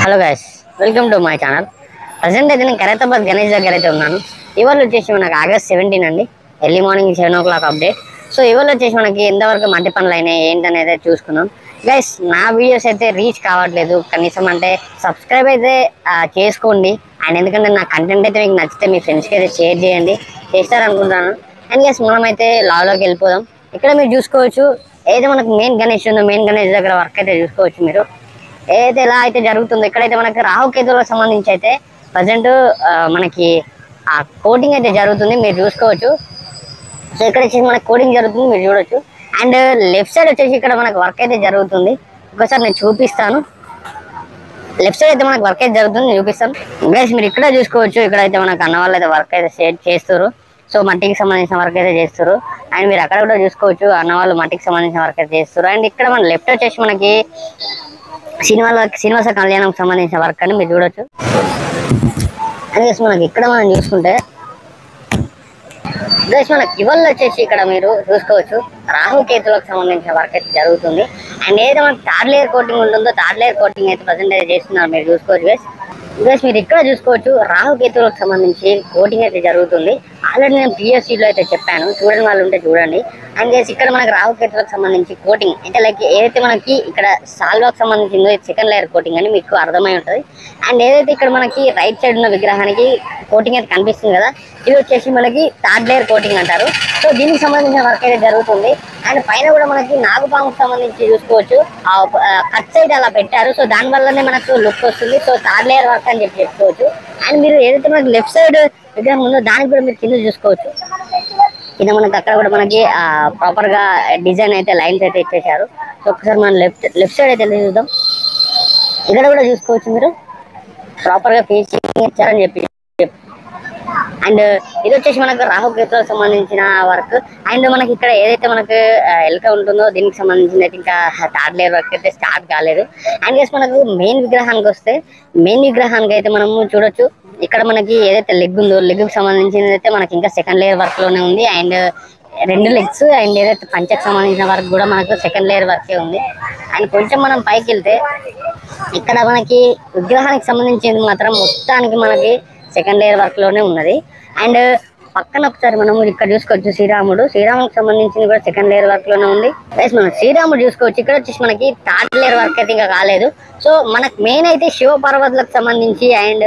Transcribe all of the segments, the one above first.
Hello guys, welcome to my channel. Present అయితే నేను ఖైరతాబాద్ గణేష్ దగ్గర అయితే ఉన్నాను. ఇవాళ వచ్చేసి మనకు ఆగస్ట్ 17 అండి, early morning 7 o'clock update. So ఇవాళ వచ్చేసి మనకి ఎంతవరకు మట్టి పనులు అయినాయి ఏంటనేది అయితే చూసుకుందాం. గైస్, నా వీడియోస్ అయితే రీచ్ కావట్లేదు, కనీసం అంటే సబ్స్క్రైబ్ అయితే చేసుకోండి. అండ్ ఎందుకంటే నా కంటెంట్ అయితే మీకు నచ్చితే మీ ఫ్రెండ్స్కి అయితే షేర్ చేయండి, చేస్తారనుకుంటున్నాను. అండ్ గైస్, మనమైతే లాలోకి వెళ్ళిపోదాం. ఇక్కడ మీరు చూసుకోవచ్చు, ఏదైతే మనకు మెయిన్ గణేష్ ఉందో మెయిన్ గణేష్ దగ్గర వర్క్ అయితే చూసుకోవచ్చు మీరు. ఏదైతే ఎలా అయితే జరుగుతుందో ఇక్కడైతే మనకి రాహుకేతువులకు సంబంధించి అయితే ప్రజెంట్ మనకి ఆ కోటింగ్ అయితే జరుగుతుంది, మీరు చూసుకోవచ్చు. సో ఇక్కడ వచ్చేసి మనకి కోటింగ్ జరుగుతుంది, మీరు చూడొచ్చు. అండ్ లెఫ్ట్ సైడ్ వచ్చేసి ఇక్కడ మనకి వర్క్ అయితే జరుగుతుంది. ఒకసారి నేను చూపిస్తాను. లెఫ్ట్ సైడ్ అయితే మనకి వర్క్ అయితే జరుగుతుంది, నేను చూపిస్తాను. గైస్, మీరు ఇక్కడ చూసుకోవచ్చు, ఇక్కడైతే మనకు అన్న వాళ్ళు అయితే వర్క్ అయితే చేస్తారు. సో మట్టికి సంబంధించిన వర్క్ అయితే చేస్తారు. అండ్ మీరు అక్కడ కూడా చూసుకోవచ్చు, అన్న వాళ్ళు మట్టికి సంబంధించిన వర్క్ అయితే చేస్తారు. అండ్ ఇక్కడ మన లెఫ్ట్ వచ్చేసి మనకి శ్రీనివాస కళ్యాణం సంబంధించిన వర్క్ అని మీరు చూడొచ్చు. అండ్ మనకి ఇక్కడ మనం చూసుకుంటే మనకి ఇవాళ వచ్చేసి ఇక్కడ మీరు చూసుకోవచ్చు, రాహుకేతులకు సంబంధించిన వర్క్ అయితే జరుగుతుంది. అండ్ ఏదైతే మనకి థర్డ్ లేయర్ కోటింగ్ ఉంటుందో థర్డ్ లేయర్ కోటింగ్ అయితే ప్రజెంట్ అయితే చేస్తున్నారు, మీరు చూసుకోవచ్చు. గైస్ మీరు ఇక్కడ చూసుకోవచ్చు, రాహుకేతువులకు సంబంధించి కోటింగ్ అయితే జరుగుతుంది. ఆల్రెడీ నేను పిఎస్సీలో అయితే చెప్పాను, చూడని వాళ్ళు ఉంటే చూడండి. అండ్ గైస్ ఇక్కడ మనకి రాహుకేతువులకు సంబంధించి కోటింగ్ అంటే లైక్ ఏదైతే మనకి ఇక్కడ సాల్వాకి సంబంధించిందో సెకండ్ లేయర్ కోటింగ్ అని మీకు అర్థమై ఉంటుంది. అండ్ ఏదైతే ఇక్కడ మనకి రైట్ సైడ్ ఉన్న విగ్రహానికి కోటింగ్ అయితే కనిపిస్తుంది కదా, ఇది వచ్చేసి మనకి థర్డ్ లేయర్ కోటింగ్ అంటారు. సో దీనికి సంబంధించిన వర్క్ అయితే జరుగుతుంది. అండ్ పైన కూడా మనకి నాగుపాముకు సంబంధించి చూసుకోవచ్చు, కట్ సైడ్ అలా పెట్టారు. సో దాని వల్లనే మనకు లుక్ వస్తుంది. సో థర్డ్ లేయర్ వర్క్ అని చెప్పుకోవచ్చు. అండ్ మీరు ఏదైతే మనకి లెఫ్ట్ సైడ్ విగ్రహం ఉందో దానికి కూడా మీరు కింద చూసుకోవచ్చు. కింద మనకి అక్కడ కూడా మనకి ప్రాపర్ గా డిజైన్ అయితే లైన్స్ అయితే ఇచ్చేసారు. సో ఒకసారి మనం లెఫ్ట్ సైడ్ అయితే చూద్దాం. ఇక్కడ కూడా చూసుకోవచ్చు, మీరు ప్రాపర్ గా ఫినిషింగ్ ఇచ్చారని చెప్పి. అండ్ ఇది వచ్చేసి మనకు రాహుకేతువులకు సంబంధించిన వర్క్. అండ్ మనకి ఇక్కడ ఏదైతే మనకు ఎలుక ఉంటుందో దీనికి సంబంధించిన అయితే ఇంకా థర్డ్ లేయర్ వర్క్ అయితే స్టార్ట్ కాలేదు. అండ్ గైస్ మనకు మెయిన్ విగ్రహానికి వస్తే, మెయిన్ విగ్రహానికి అయితే మనము చూడొచ్చు, ఇక్కడ మనకి ఏదైతే లెగ్ ఉందో లెగ్ కి సంబంధించింది అయితే మనకి ఇంకా సెకండ్ లేయర్ వర్క్ లోనే ఉంది. అండ్ 2 లెగ్స్ అండ్ ఏదైతే పంచకు సంబంధించిన వర్క్ కూడా మనకు సెకండ్ లేయర్ వర్కే ఉంది. అండ్ కొంచెం మనం పైకి వెళ్తే ఇక్కడ మనకి విగ్రహానికి సంబంధించింది మాత్రం మొత్తానికి మనకి సెకండ్ లేయర్ వర్క్ లోనే ఉన్నది. అండ్ పక్కన ఒకసారి మనం ఇక్కడ చూసుకోవచ్చు, శ్రీరాముడికి సంబంధించింది కూడా సెకండ్ లేయర్ వర్క్ లోనే ఉంది. మనం శ్రీరాముడు చూసుకోవచ్చు, ఇక్కడ వచ్చేసి మనకి థర్డ్ లేయర్ వర్క్ అయితే ఇంకా కాలేదు. సో మనకు మెయిన్ అయితే శివ పార్వతులకు సంబంధించి అండ్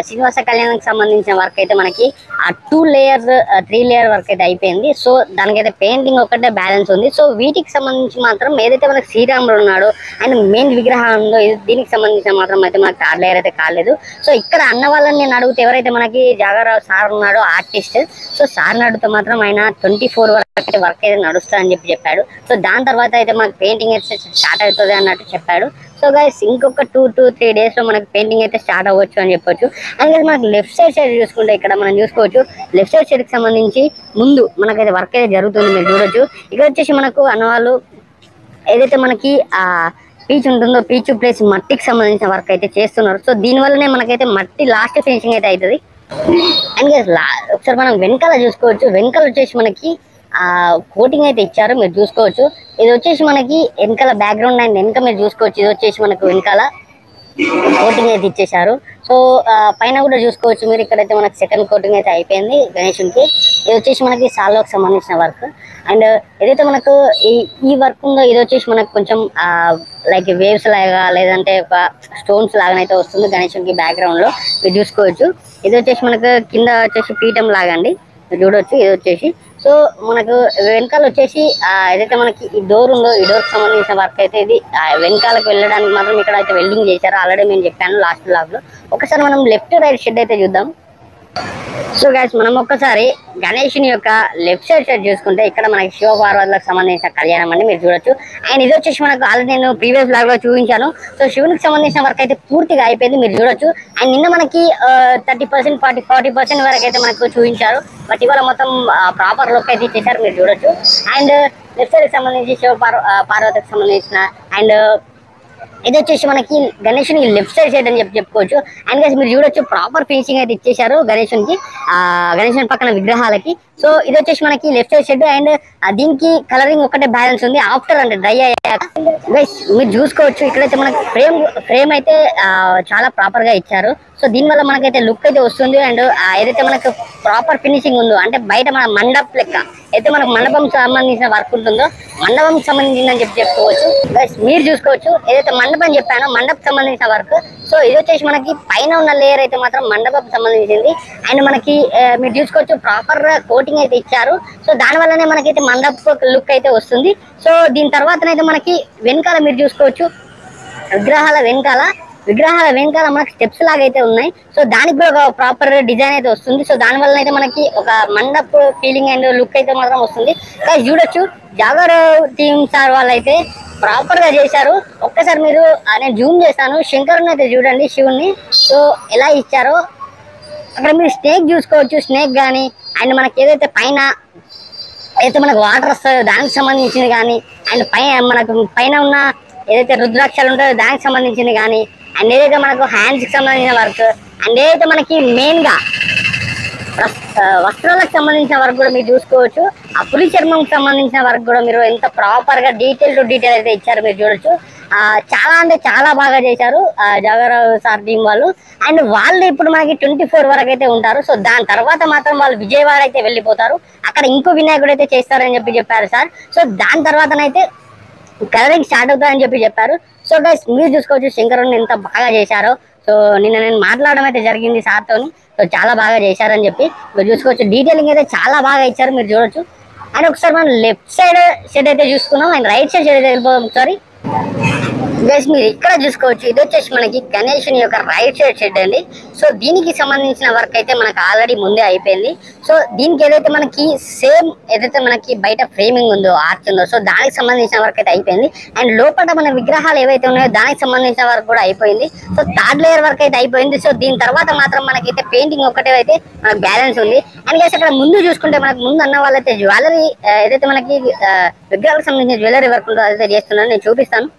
శ్రీనివాస కళ్యాణానికి సంబంధించిన వర్క్ అయితే మనకి 2 లేయర్స్ 3 లేయర్ వర్క్ అయితే అయిపోయింది. సో దానికైతే పెయింటింగ్ ఒకటే బ్యాలెన్స్ ఉంది. సో వీటికి సంబంధించి మాత్రం ఏదైతే మనకి శ్రీరాముడు ఉన్నాడో అండ్ మెయిన్ విగ్రహం ఉందో దీనికి సంబంధించిన మాత్రం అయితే మనకి థర్డ్ లేయర్ అయితే కాలేదు. సో ఇక్కడ అన్న వాళ్ళని నేను అడిగితే ఎవరైతే మనకి జాగారావు సార్ ఉన్నాడో ఆర్టిస్ట్, సో సార్ని అడిగితే మాత్రం ఆయన 24 వరకు వర్క్ అయితే నడుస్తుందని చెప్పాడు. సో దాని తర్వాత అయితే మనకి పెయింటింగ్ అయితే స్టార్ట్ అవుతుంది అన్నట్టు చెప్పాడు. సో గైస్ ఇంకొక 2 to 3 days లో మనకి పెయింటింగ్ అయితే స్టార్ట్ అవ్వచ్చు అని చెప్పొచ్చు. అండ్ మనకి లెఫ్ట్ సైడ్ చూసుకుంటే ఇక్కడ మనం చూసుకోవచ్చు, లెఫ్ట్ సైడ్ కి సంబంధించి ముందు మనకైతే వర్క్ అయితే జరుగుతుంది, మీరు చూడొచ్చు. ఇక్కడ వచ్చేసి మనకు అన్నవాళ్ళు ఏదైతే మనకి పీచ్ ఉంటుందో పీచ్ ప్లేస్ మట్టికి సంబంధించిన వర్క్ అయితే చేస్తున్నారు. సో దీనివల్లనే మనకైతే మట్టి లాస్ట్ ఫినిషింగ్ అయితే అవుతుంది. అండ్ ఒకసారి మనం వెనకాల చూసుకోవచ్చు, వెనకాల వచ్చేసి మనకి కోటింగ్ అయితే ఇచ్చారు, మీరు చూసుకోవచ్చు. ఇది వచ్చేసి మనకి వెనకాల బ్యాక్గ్రౌండ్ అండ్ వెనక మీరు చూసుకోవచ్చు, ఇది వచ్చేసి మనకు వెనకాల కోటింగ్ అయితే ఇచ్చేసారు. సో పైన కూడా చూసుకోవచ్చు మీరు, ఇక్కడైతే మనకి సెకండ్ కోటింగ్ అయితే అయిపోయింది గణేశునికి. ఇది వచ్చేసి మనకి సాల్వాకి సంబంధించిన వర్క్. అండ్ ఏదైతే మనకు ఈ వర్క్ ఉందో ఇది వచ్చేసి మనకు కొంచెం లైక్ వేవ్స్ లాగా లేదంటే ఒక స్టోన్స్ లాగానైతే వస్తుంది గణేశునికి బ్యాక్గ్రౌండ్ లో, మీరు చూసుకోవచ్చు. ఇది వచ్చేసి మనకు కింద వచ్చేసి పీఠం లాగా అండి, మీరు చూడొచ్చు. ఇది వచ్చేసి సో మనకు వెనకాల వచ్చేసి ఏదైతే మనకి ఈ డోర్ ఉందో ఈ డోర్కి సంబంధించిన వర్క్ అయితే ఇది వెనకాలకు వెళ్ళడానికి మాత్రం ఇక్కడ అయితే వెల్డింగ్ చేశారు. ఆల్రెడీ నేను చెప్పాను లాస్ట్ బ్లాగ్ లో. ఒకసారి మనం లెఫ్ట్ రైట్ షెడ్ అయితే చూద్దాం. సో గైస్ మనం ఒక్కసారి గణేషుని యొక్క లెఫ్ట్ సైడ్ చూసుకుంటే ఇక్కడ మనకి శివ పార్వతులకు సంబంధించిన కళ్యాణం అండి, మీరు చూడొచ్చు. అండ్ ఇది వచ్చేసి మనకు ఆల్రెడీ నేను ప్రీవియస్ బ్లాగ్ లో చూపించాను. సో శివునికి సంబంధించిన వర్క్ అయితే పూర్తిగా అయిపోయింది, మీరు చూడొచ్చు. అండ్ నిన్న మనకి 30% 40% వరకు అయితే మనకు చూపించారు. బట్ ఇవాళ మొత్తం ప్రాపర్ లుక్ అయితే ఇచ్చేసారు, మీరు చూడొచ్చు. అండ్ లెఫ్ట్ సైడ్ కి సంబంధించి శివ పార్వతికి సంబంధించిన అండ్ ఇది వచ్చేసి మనకి గణేషుని లెఫ్ట్ సైడ్ అని చెప్పుకోవచ్చు. అండ్ గైస్ మీరు చూడొచ్చు ప్రాపర్ ఫినిషింగ్ అయితే ఇచ్చేసారు గణేషునికి, గణేషుని పక్కన విగ్రహాలకి. సో ఇది వచ్చేసి మనకి లెఫ్ట్ సైడ్ షెడ్ అండ్ దీనికి కలరింగ్ ఒకటే బ్యాలెన్స్ ఉంది ఆఫ్టర్ అంటే డ్రై అయ్యాక. గైస్ మీరు చూసుకోవచ్చు ఇక్కడైతే మనకి ఫ్రేమ్ అయితే చాలా ప్రాపర్ గా ఇచ్చారు. సో దీనివల్ల మనకైతే లుక్ అయితే వస్తుంది. అండ్ ఏదైతే మనకు ప్రాపర్ ఫినిషింగ్ ఉందో అంటే బయట మన మండప్ లెక్క అయితే మనకు మండపం సంబంధించిన వర్క్ ఉంటుందో మండపం సంబంధించిందని చెప్పుకోవచ్చు. గైస్ మీరు చూసుకోవచ్చు ఏదైతే మండపం చెప్పానో మండపం సంబంధించిన వర్క్. సో ఇది వచ్చేసి మనకి పైన ఉన్న లేయర్ అయితే మాత్రం మండపం సంబంధించింది. అండ్ మనకి మీరు చూసుకోవచ్చు ప్రాపర్ కోటింగ్ అయితే ఇచ్చారు. సో దాని వల్లనే మనకైతే మండప లుక్ అయితే వస్తుంది. సో దీని తర్వాతనైతే మనకి వెనకాల మీరు చూసుకోవచ్చు విగ్రహాల వెనకాల మనకి స్టెప్స్ లాగా అయితే ఉన్నాయి. సో దానికి కూడా ఒక ప్రాపర్ డిజైన్ అయితే వస్తుంది. సో దాని వల్ల అయితే మనకి ఒక మండప్ ఫీలింగ్ అండ్ లుక్ అయితే మాత్రం వస్తుంది. కానీ చూడొచ్చు జాగర్ టీమ్ సార్ వాళ్ళు అయితే ప్రాపర్ గా చేశారు. ఒక్కసారి మీరు నేను జూమ్ చేస్తాను శంకరుని అయితే చూడండి శివుణ్ణి. సో ఎలా ఇచ్చారో అక్కడ మీరు స్నేక్ చూసుకోవచ్చు. స్నేక్ కానీ అండ్ మనకి ఏదైతే పైన అయితే మనకు వాటర్ వస్తుందో దానికి సంబంధించింది కానీ అండ్ మనకు పైన ఉన్న ఏదైతే రుద్రాక్షలు ఉంటాయో దానికి సంబంధించింది కానీ అండ్ ఏదైతే మనకు హ్యాండ్స్ కి సంబంధించిన వర్క్ అండ్ ఏదైతే మనకి మెయిన్ గా వస్త్రాలకు సంబంధించిన వర్క్ కూడా మీరు చూసుకోవచ్చు. ఆ పులి చర్మంకి సంబంధించిన వర్క్ కూడా మీరు ఎంత ప్రాపర్ గా డీటెయిల్ టు డీటెయిల్ అయితే ఇచ్చారు మీరు చూడొచ్చు. చాలా అంటే చాలా బాగా చేశారు జాగరావు సార్ టీం వాళ్ళు. అండ్ వాళ్ళు ఇప్పుడు మనకి 24 వరకు అయితే ఉంటారు. సో దాని తర్వాత మాత్రం వాళ్ళు విజయవాడ అయితే వెళ్ళిపోతారు. అక్కడ ఇంకో వినాయకుడు అయితే చేస్తారని చెప్పారు సార్. సో దాని తర్వాతనైతే కలరింగ్ స్టార్ట్ అవుతుందని చెప్పారు. సో గైస్ మీరు చూసుకోవచ్చు శంకరుని ఎంత బాగా చేశారో. సో నేను మాట్లాడడం అయితే జరిగింది సార్తో. సో చాలా బాగా చేశారని చెప్పి మీరు చూసుకోవచ్చు. డీటెయిలింగ్ అయితే చాలా బాగా ఇచ్చారు మీరు చూడొచ్చు. అండ్ ఒకసారి మనం లెఫ్ట్ సైడ్ షెడ్ అయితే చూసుకున్నాం అండ్ రైట్ సైడ్ షెడ్ అయితే వెళ్ళిపోదాం ఒకసారి. గైస్ మీరు ఇక్కడ చూసుకోవచ్చు ఇది వచ్చేసి మనకి గణేషుని యొక్క రైట్ సైడ్ షెడ్ అండి. సో దీనికి సంబంధించిన వర్క్ అయితే మనకు ఆల్రెడీ ముందే అయిపోయింది. సో దీనికి ఏదైతే మనకి సేమ్ ఏదైతే మనకి బయట ఫ్రేమింగ్ ఉందో ఆర్చ్ ఉందో సో దానికి సంబంధించిన వర్క్ అయితే అయిపోయింది. అండ్ లోపల మన విగ్రహాలు ఏవైతే ఉన్నాయో దానికి సంబంధించిన వర్క్ కూడా అయిపోయింది. సో థర్డ్ లేయర్ వర్క్ అయితే అయిపోయింది. సో దీని తర్వాత మాత్రం మనకైతే పెయింటింగ్ ఒకటే అయితే మనకు బ్యాలెన్స్ ఉంది. అండ్ గైస్ అక్కడ ముందు చూసుకుంటే మనకు ముందు అన్న వాళ్ళైతే జ్యువెలరీ ఏదైతే మనకి విగ్రహాలకు సంబంధించిన జ్యువెలరీ వర్క్ ఉందో అదైతే చేస్తున్నాను, నేను చూపిస్తాను.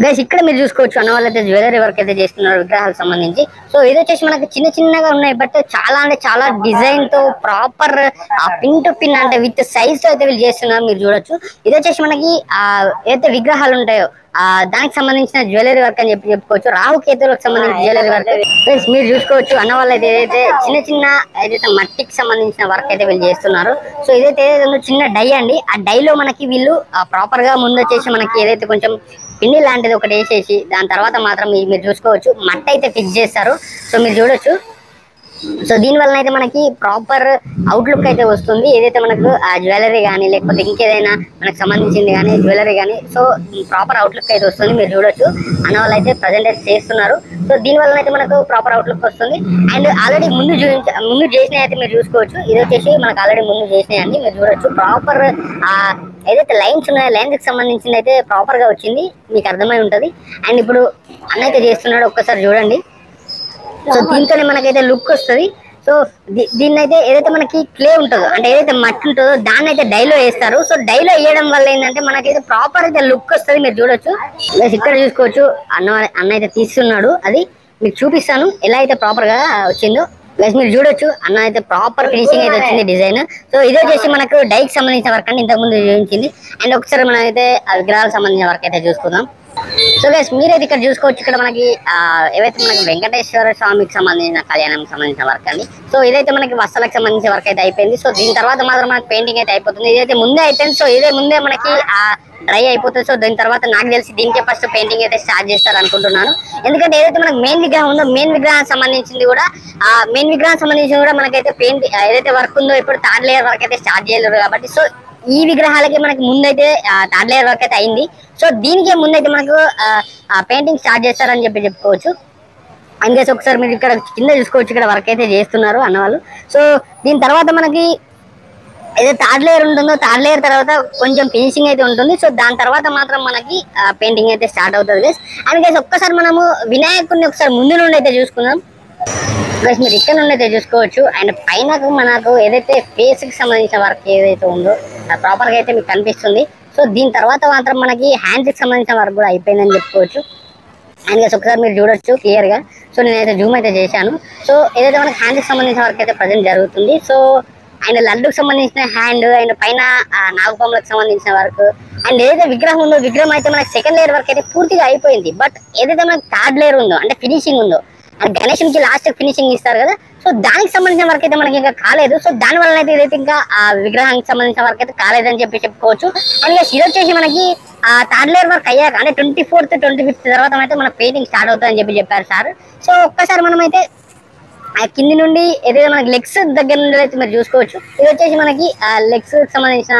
గైస్ ఇక్కడ మీరు చూసుకోవచ్చు అన్న వాళ్ళైతే జ్యువెలరీ వర్క్ అయితే చేస్తున్నారు విగ్రహాలకు సంబంధించి. సో ఇది వచ్చేసి మనకి చిన్నగా ఉన్నాయి బట్ చాలా అంటే చాలా డిజైన్ తో ప్రాపర్ పిన్ టు పిన్ అంటే విత్ సైజ్ తో అయితే వీళ్ళు చేస్తున్నారు మీరు చూడొచ్చు. ఇది వచ్చేసి మనకి ఏదైతే విగ్రహాలు ఉంటాయో దానికి సంబంధించిన జ్యువెలరీ వర్క్ అని చెప్పుకోవచ్చు. రాహుకేతులకు సంబంధించిన జ్యువెలరీ వర్క్ మీరు చూసుకోవచ్చు. అన్న వాళ్ళు అయితే ఏదైతే చిన్న ఏదైతే మట్టికి సంబంధించిన వర్క్ అయితే వీళ్ళు చేస్తున్నారు. సో ఇదైతే చిన్న డై అండి. ఆ డైలో మనకి వీళ్ళు ప్రాపర్ గా ముందు వచ్చేసి మనకి ఏదైతే కొంచెం పిండి లాంటిది ఒకటి వేసేసి దాని తర్వాత మాత్రం మీరు చూసుకోవచ్చు మట్టి అయితే ఫిక్స్ చేస్తారు. సో మీరు చూడొచ్చు. సో దీని వలన అయితే మనకి ప్రాపర్ అవుట్లుక్ అయితే వస్తుంది. ఏదైతే మనకు ఆ జ్యువెలరీ కానీ లేకపోతే ఇంకేదైనా మనకు సంబంధించింది కానీ జ్యువెలరీ కానీ సో ప్రాపర్ అవుట్లుక్ అయితే వస్తుంది మీరు చూడొచ్చు. అన్న వాళ్ళు అయితే ప్రజెంట్ అయితే చేస్తున్నారు. సో దీని వలన అయితే మనకు ప్రాపర్ అవుట్లుక్ వస్తుంది. అండ్ ఆల్రెడీ ముందు చేసినవి అయితే మీరు చూసుకోవచ్చు. ఇది వచ్చేసి మనకు ఆల్రెడీ ముందు చేసినాయండి మీరు చూడొచ్చు. ప్రాపర్ ఏదైతే లైన్స్ ఉన్నాయో లైన్స్ కి సంబంధించింది అయితే ప్రాపర్ గా వచ్చింది మీకు అర్థమై ఉంటది. అండ్ ఇప్పుడు అన్న అయితే చేస్తున్నాడు ఒక్కసారి చూడండి. సో దీంతోనే మనకైతే లుక్ వస్తుంది. సో దీన్ని అయితే ఏదైతే మనకి క్లే ఉంటుందో అంటే ఏదైతే మట్టి ఉంటుందో దాన్ని అయితే డైలో వేస్తారు. సో డైలో వేయడం వల్ల ఏంటంటే మనకైతే ప్రాపర్ అయితే లుక్ వస్తుంది మీరు చూడొచ్చు. ఇక్కడ చూసుకోవచ్చు అన్న అయితే తీస్తున్నాడు, అది మీకు చూపిస్తాను ఎలా అయితే ప్రాపర్ గా వచ్చిందో. ప్లస్ మీరు చూడొచ్చు అన్న అయితే ప్రాపర్ ఫినిషింగ్ అయితే వచ్చింది డిజైన్. సో ఇది వచ్చేసి మనకు డైకి సంబంధించిన వర్క్ అండి ఇంతకుముందు చూపించింది. అండ్ ఒకసారి మనం అయితే విగ్రహాలకు సంబంధించిన వర్క్ అయితే చూసుకుందాం. సో గైస్ మీరైతే ఇక్కడ చూసుకోవచ్చు. ఇక్కడ మనకి ఏవైతే మనకి వెంకటేశ్వర స్వామికి సంబంధించిన కళ్యాణానికి సంబంధించిన వర్క్ అండి. సో ఇదైతే మనకి వస్త్రాలకు సంబంధించిన వర్క్ అయితే అయిపోయింది. సో దీని తర్వాత మాత్రం మనకి పెయింటింగ్ అయితే అయిపోతుంది. ఇదైతే ముందే అయిపోయింది. సో ఇదే ముందే మనకి డ్రై అయిపోతుంది. సో దీని తర్వాత నాకు తెలిసి దీనికే ఫస్ట్ పెయింటింగ్ అయితే స్టార్ట్ చేస్తారు అనుకుంటున్నాను. ఎందుకంటే ఏదైతే మనకి మెయిన్ విగ్రహం ఉందో మెయిన్ విగ్రహానికి సంబంధించింది కూడా మనకైతే పెయింట్ ఏదైతే వర్క్ ఉందో ఇప్పుడు థర్డ్ లేయర్ వర్క్ అయితే స్టార్ట్ చేయలేరు కాబట్టి సో ఈ విగ్రహాలకి మనకి ముందైతే థర్డ్ లేయర్ వర్క్ అయితే అయింది. సో దీనికే ముందైతే మనకు పెయింటింగ్ స్టార్ట్ చేస్తారని చెప్పుకోవచ్చు. అందుకేసి ఒకసారి మీరు ఇక్కడ కింద చూసుకోవచ్చు ఇక్కడ వర్క్ అయితే చేస్తున్నారు అన్నవాళ్ళు. సో దీని తర్వాత మనకి ఏదైతే థర్డ్ లేయర్ ఉంటుందో థర్డ్ లేయర్ తర్వాత కొంచెం ఫినిషింగ్ అయితే ఉంటుంది. సో దాని తర్వాత మాత్రం మనకి పెయింటింగ్ అయితే స్టార్ట్ అవుతుంది గైస్. అందుకేసి ఒక్కసారి మనము వినాయకుడిని ఒకసారి ముందు నుండి అయితే చూసుకుందాం. ప్లస్ మీరు ఇక్కడ నుండి అయితే చూసుకోవచ్చు. అండ్ పైన మనకు ఏదైతే ఫేస్ కి సంబంధించిన వర్క్ ఏదైతే ఉందో ప్రాపర్ గా అయితే మీకు కనిపిస్తుంది. సో దీని తర్వాత మాత్రం మనకి హ్యాండ్స్కి సంబంధించిన వర్క్ కూడా అయిపోయిందని చెప్పుకోవచ్చు. అండ్ గైస్ ఒకసారి మీరు చూడొచ్చు క్లియర్గా. సో నేనైతే జూమ్ అయితే చేశాను. సో ఏదైతే మనకి హ్యాండ్కి సంబంధించిన వర్క్ అయితే ప్రజెంట్ జరుగుతుంది. సో అండ్ లడ్డుకు సంబంధించిన హ్యాండ్ అండ్ పైన నాగపాములకు సంబంధించిన వర్క్ అండ్ ఏదైతే విగ్రహం ఉందో విగ్రహం అయితే మనకి సెకండ్ లేయర్ వర్క్ అయితే పూర్తిగా అయిపోయింది. బట్ ఏదైతే మనకి థర్డ్ లేయర్ ఉందో అంటే ఫినిషింగ్ ఉందో అండ్ గణేషునికి లాస్ట్ ఫినిషింగ్ ఇస్తారు కదా, సో దానికి సంబంధించిన వర్క్ అయితే మనకి ఇంకా కాలేదు. సో దాని వల్ల అయితే ఇదైతే ఇంకా ఆ విగ్రహానికి సంబంధించిన వర్క్ అయితే కాలేదని చెప్పుకోవచ్చు. అండ్ ఇది వచ్చేసి మనకి థర్డ్ లేయర్ వర్క్ అయ్యాక అంటే 24th 25th తర్వాత అయితే మన పెయింటింగ్ స్టార్ట్ అవుతుందని చెప్పారు సార్. సో ఒక్కసారి మనం అయితే ఆ కింది నుండి ఏదైతే మనకి లెగ్స్ దగ్గర నుండి అయితే మీరు చూసుకోవచ్చు. ఇది వచ్చేసి మనకి లెగ్స్ సంబంధించిన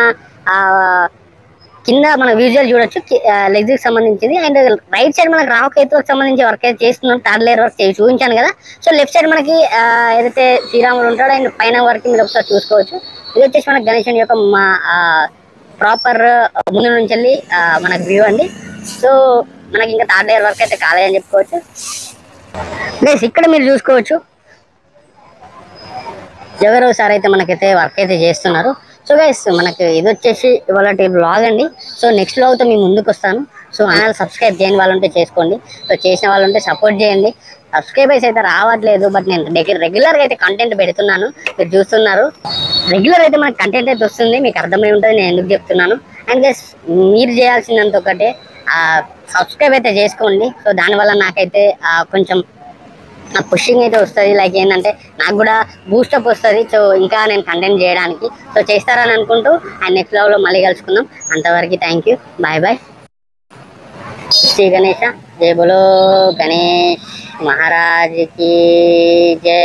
కింద మన విజువల్ చూడొచ్చు లెగ్స్ కి సంబంధించింది. అండ్ రైట్ సైడ్ మనకి రాహుకేతువులకు సంబంధించి వర్క్ అయితే చేస్తున్నాం, థర్డ్ లేయర్ వర్క్ చూపించాను కదా. సో లెఫ్ట్ సైడ్ మనకి ఏదైతే శ్రీరాముడు ఉంటాడో అండ్ పైన వర్క్ మీరు ఒకసారి చూసుకోవచ్చు. ఇది వచ్చేసి మనకి గణేశుని యొక్క మా ప్రాపర్ ముందు నుంచి వెళ్ళి మనకి వ్యూ అండి. సో మనకి ఇంకా థర్డ్ లేయర్ వర్క్ అయితే కాలేదని చెప్పుకోవచ్చు. ప్లస్ ఇక్కడ మీరు చూసుకోవచ్చు ఎవరో సార్ అయితే మనకైతే వర్క్ అయితే చేస్తున్నారు. సో గైస్ మనకి ఇది వచ్చేసి ఇవాళ బ్లాగ్ అండి. సో నెక్స్ట్ బ్లాగ్తో మీ ముందుకు వస్తాను. సో ఛానల్ సబ్స్క్రైబ్ చేయని వాళ్ళు ఉంటే చేసుకోండి, సో చేసిన వాళ్ళు ఉంటే సపోర్ట్ చేయండి. సబ్స్క్రైబర్స్ అయితే రావట్లేదు, బట్ నేను రెగ్యులర్గా అయితే కంటెంట్ పెడుతున్నాను, మీరు చూస్తున్నారు. రెగ్యులర్ అయితే మనకి కంటెంట్ అయితే వస్తుంది, మీకు అర్థమై ఉంటుంది నేను ఎందుకు చెప్తున్నాను. అండ్ గైస్ మీరు చేయాల్సిందంత ఒకటే సబ్స్క్రైబ్ అయితే చేసుకోండి. సో దానివల్ల నాకైతే కొంచెం పుషింగ్ అయితే వస్తుంది, లైక్ ఏంటంటే నాకు కూడా బూస్టప్ వస్తుంది. సో ఇంకా నేను కంటెంట్ చేయడానికి సో చేస్తారని అనుకుంటూ అండ్ నెక్స్ట్ లెవెల్లో మళ్ళీ కలుసుకుందాం. అంతవరకు thank you, bye bye. Shri Ganesha జై బోలో గణేష్ మహారాజ్ కి జై.